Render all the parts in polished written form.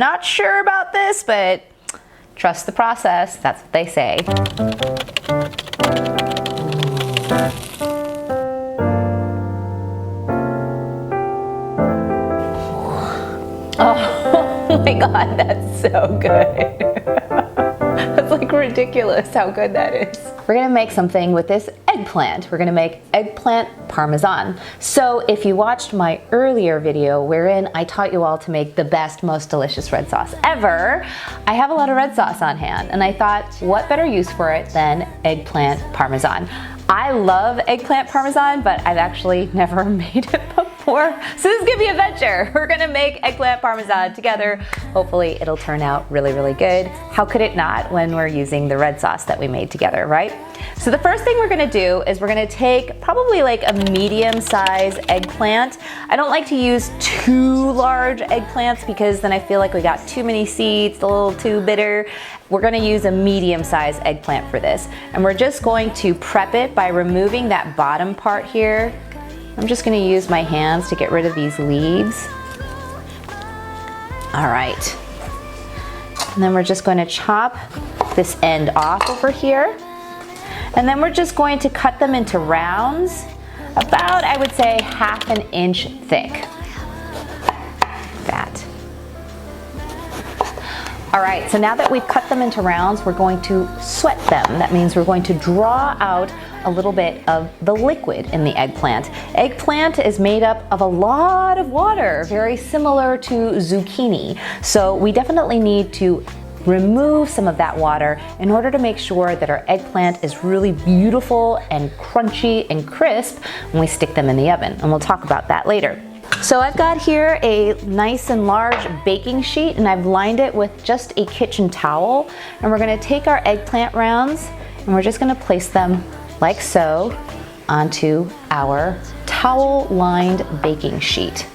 not sure about this, but trust the process. That's what they say. Oh my God, that's so good. That's like ridiculous how good that is. We're gonna make something with this eggplant. We're gonna make eggplant parmesan. So if you watched my earlier video wherein I taught you all to make the best, most delicious red sauce ever, I have a lot of red sauce on hand and I thought, what better use for it than eggplant parmesan? I love eggplant parmesan, but I've actually never made it before. So this is gonna be a venture. We're gonna make eggplant parmesan together. Hopefully it'll turn out really, really good. How could it not when we're using the red sauce that we made together, right? So the first thing we're gonna do is we're gonna take probably like a medium-sized eggplant. I don't like to use too large eggplants because then I feel like we got too many seeds, a little too bitter. We're gonna use a medium-sized eggplant for this. And we're just going to prep it by removing that bottom part here. I'm just gonna use my hands to get rid of these leaves. All right. And then we're just going to chop this end off over here. And then we're just going to cut them into rounds, about, I would say, 1/2 inch thick. That. All right, so now that we've cut them into rounds, we're going to sweat them. That means we're going to draw out a little bit of the liquid in the eggplant. Eggplant is made up of a lot of water, very similar to zucchini. So we definitely need to remove some of that water in order to make sure that our eggplant is really beautiful and crunchy and crisp when we stick them in the oven. And we'll talk about that later. So I've got here a nice and large baking sheet and I've lined it with just a kitchen towel. And we're gonna take our eggplant rounds and we're just gonna place them like so onto our towel-lined baking sheet.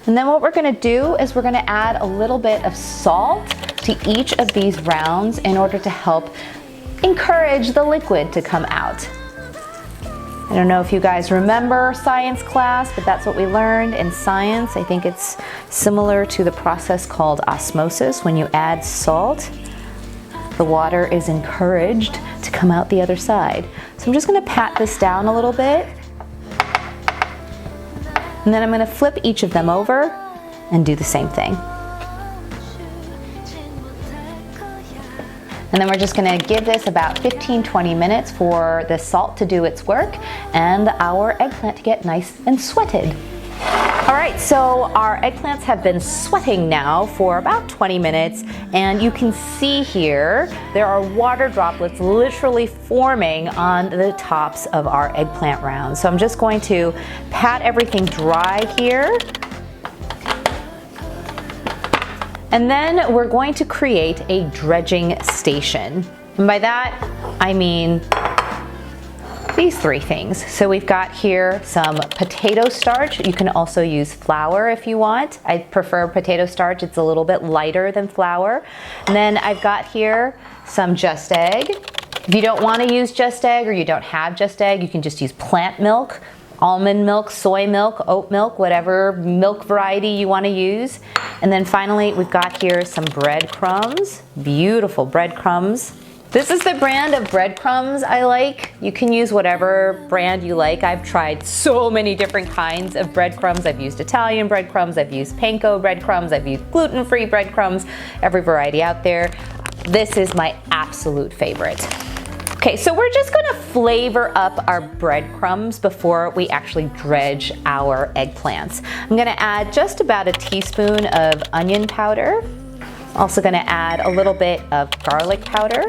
And then what we're gonna do is we're gonna add a little bit of salt to each of these rounds in order to help encourage the liquid to come out. I don't know if you guys remember science class, but that's what we learned in science. I think it's similar to the process called osmosis. When you add salt, the water is encouraged to come out the other side. So I'm just gonna pat this down a little bit. And then I'm gonna flip each of them over and do the same thing. And then we're just gonna give this about 15-20 minutes for the salt to do its work and our eggplant to get nice and sweated. All right, so our eggplants have been sweating now for about 20 minutes, and you can see here there are water droplets literally forming on the tops of our eggplant rounds. So I'm just going to pat everything dry here. And then we're going to create a dredging station. And by that, I mean these three things. So we've got here some potato starch. You can also use flour if you want. I prefer potato starch. It's a little bit lighter than flour. And then I've got here some JUSTEgg. If you don't want to use JUSTEgg or you don't have JUSTEgg, you can just use plant milk, almond milk, soy milk, oat milk, whatever milk variety you want to use. And then finally, we've got here some breadcrumbs, beautiful breadcrumbs. This is the brand of breadcrumbs I like. You can use whatever brand you like. I've tried so many different kinds of breadcrumbs. I've used Italian breadcrumbs, I've used panko breadcrumbs, I've used gluten-free breadcrumbs, every variety out there. This is my absolute favorite. Okay, so we're just gonna flavor up our breadcrumbs before we actually dredge our eggplants. I'm gonna add just about a teaspoon of onion powder. Also gonna add a little bit of garlic powder.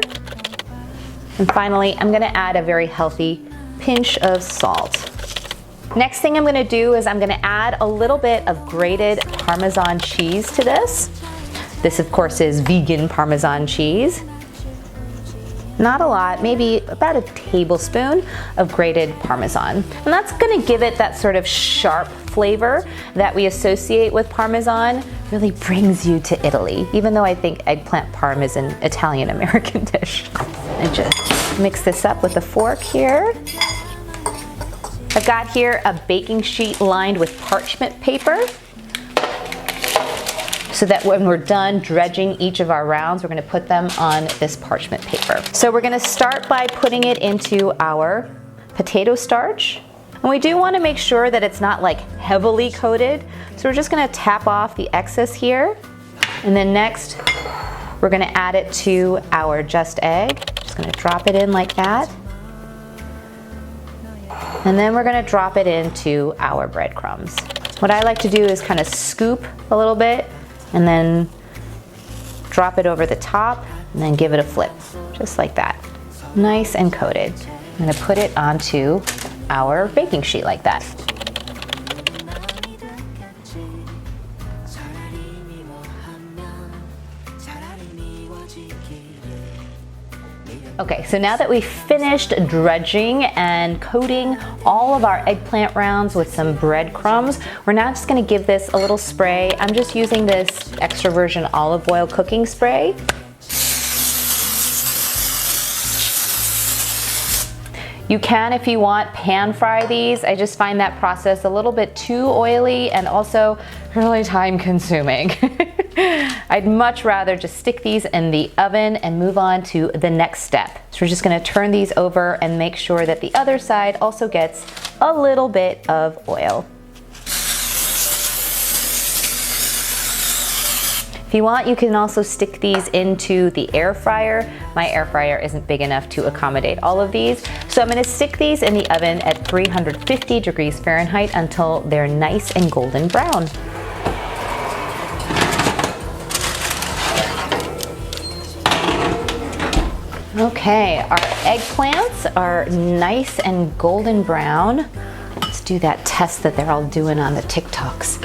And finally, I'm gonna add a very healthy pinch of salt. Next thing I'm gonna do is I'm gonna add a little bit of grated Parmesan cheese to this. This, of course, is vegan Parmesan cheese. Not a lot, maybe about a tablespoon of grated Parmesan. And that's gonna give it that sort of sharp flavor that we associate with Parmesan. Really brings you to Italy, even though I think eggplant parm is an Italian-American dish. And just mix this up with a fork here. I've got here a baking sheet lined with parchment paper. so that when we're done dredging each of our rounds, we're gonna put them on this parchment paper. So we're gonna start by putting it into our potato starch. And we do wanna make sure that it's not like heavily coated. So we're just gonna tap off the excess here. And then next, we're gonna add it to our JUSTEgg. Just gonna drop it in like that. And then we're gonna drop it into our breadcrumbs. What I like to do is kind of scoop a little bit and then drop it over the top and then give it a flip, just like that. Nice and coated. I'm gonna put it onto our baking sheet like that. Okay, so now that we've finished dredging and coating all of our eggplant rounds with some breadcrumbs, we're now just gonna give this a little spray. I'm just using this extra virgin olive oil cooking spray. You can, if you want, pan fry these. I just find that process a little bit too oily and also really time consuming. I'd much rather just stick these in the oven and move on to the next step. So we're just gonna turn these over and make sure that the other side also gets a little bit of oil. If you want, you can also stick these into the air fryer. My air fryer isn't big enough to accommodate all of these. So I'm gonna stick these in the oven at 350 degrees Fahrenheit until they're nice and golden brown. Okay, our eggplants are nice and golden brown. Let's do that test that they're all doing on the TikToks.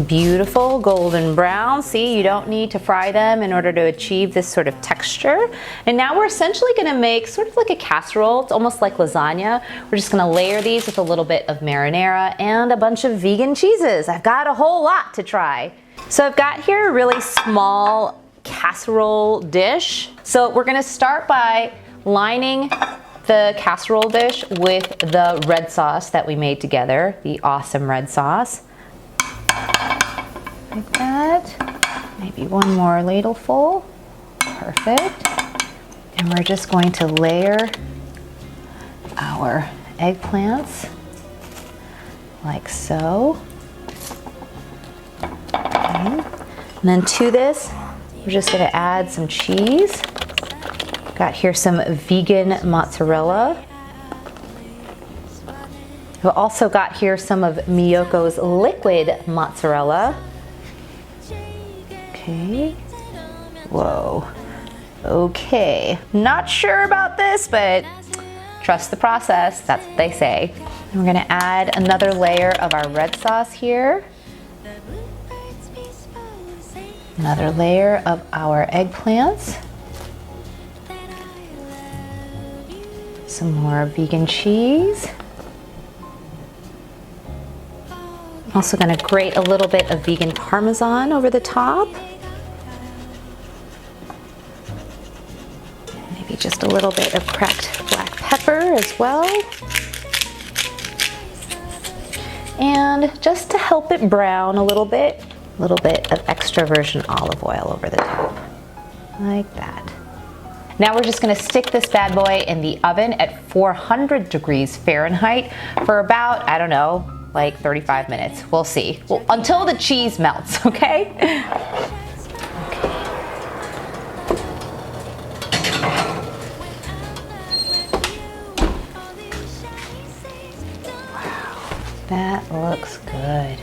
Beautiful golden brown. See, you don't need to fry them in order to achieve this sort of texture. And now we're essentially gonna make sort of like a casserole. It's almost like lasagna. We're just gonna layer these with a little bit of marinara and a bunch of vegan cheeses. I've got a whole lot to try. So I've got here a really small casserole dish. So we're gonna start by lining the casserole dish with the red sauce that we made together, the awesome red sauce. Like that. Maybe one more ladleful. Perfect. And we're just going to layer our eggplants like so. Okay. And then to this, we're just gonna add some cheese. Got here some vegan mozzarella. We've also got here some of Miyoko's liquid mozzarella. Okay. Whoa. Okay. Not sure about this, but trust the process. That's what they say. And we're gonna add another layer of our red sauce here. Another layer of our eggplants. Some more vegan cheese. Also gonna grate a little bit of vegan Parmesan over the top. Maybe just a little bit of cracked black pepper as well. And just to help it brown a little bit of extra virgin olive oil over the top, like that. Now we're just gonna stick this bad boy in the oven at 400 degrees Fahrenheit for about, I don't know, like 35 minutes. We'll see. Well, until the cheese melts, okay? Wow, that looks good.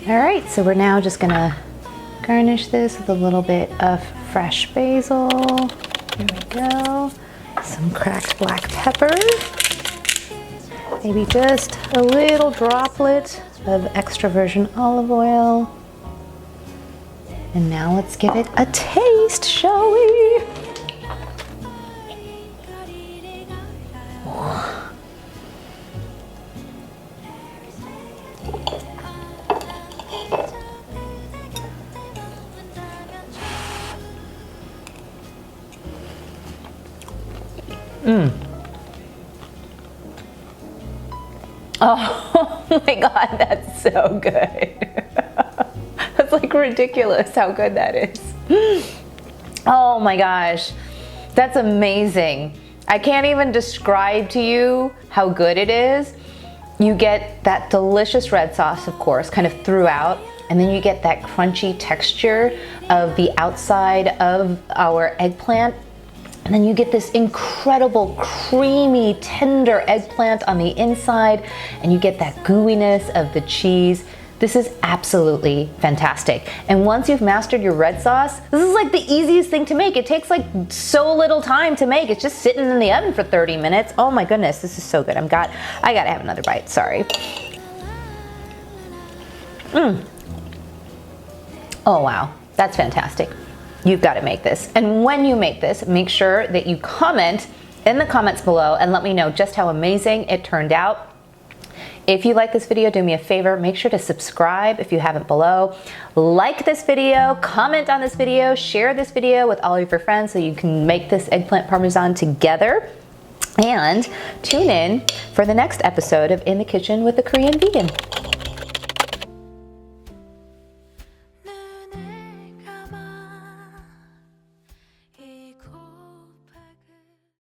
All right, so we're now just gonna garnish this with a little bit of fresh basil. There we go. Some cracked black pepper. Maybe just a little droplet of extra virgin olive oil. And now let's give it a taste, shall we? Oh my God, that's so good. That's like ridiculous how good that is. Oh my gosh, that's amazing. I can't even describe to you how good it is. You get that delicious red sauce, of course, kind of throughout, and then you get that crunchy texture of the outside of our eggplant. And then you get this incredible, creamy, tender eggplant on the inside, and you get that gooiness of the cheese. This is absolutely fantastic. And once you've mastered your red sauce, this is like the easiest thing to make. It takes like so little time to make. It's just sitting in the oven for 30 minutes. Oh my goodness, this is so good. I gotta have another bite, sorry. Oh wow, that's fantastic. You've got to make this. And when you make this, make sure that you comment in the comments below and let me know just how amazing it turned out. If you like this video, do me a favor, make sure to subscribe if you haven't below. Like this video, comment on this video, share this video with all of your friends so you can make this eggplant parmesan together. And tune in for the next episode of In the Kitchen with the Korean Vegan.